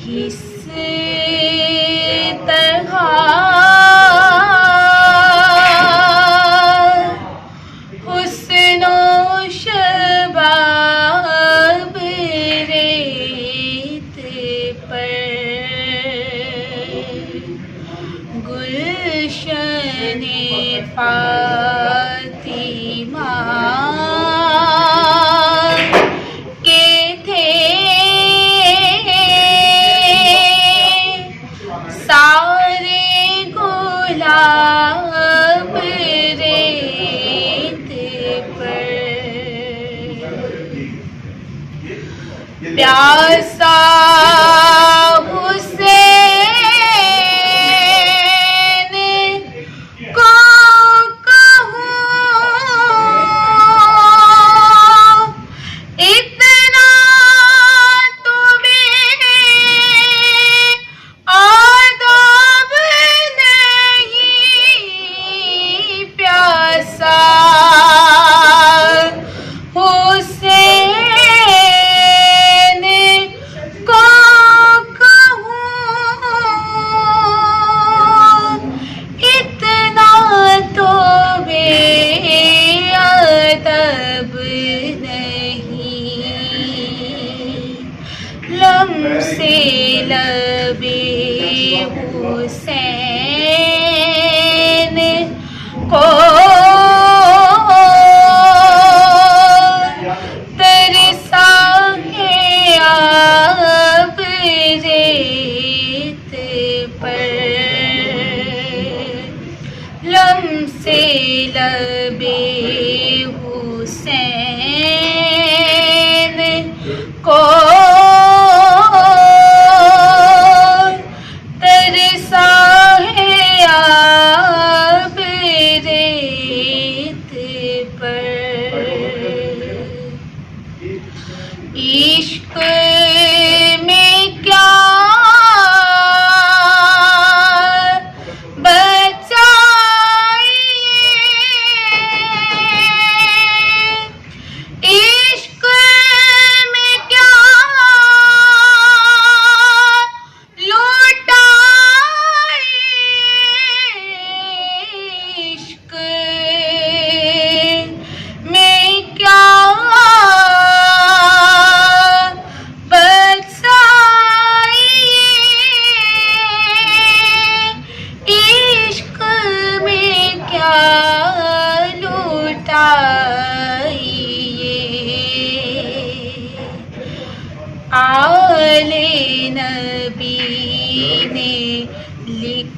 اس طرح حسن و شباب ریت پر گلشن فاطمہ کے تھے سارے گلاب ریت پر پیاسا حسین کو کہوں اتنا تو بے آداب نہیں پیاسا حسین کو کہوں اتنا تو بے ادب نہیں لمسے لبِ حسین کو ترسا ہے آب ریت پر لمسے لبِ حسین کو ترسا ہے آب ریت پر عشق میں کیا بچائیے عشق میں کیا لوٹائیے عشق میں کیا بچائیے عشق میں کیا لوٹائیے آل نبی نے لکھ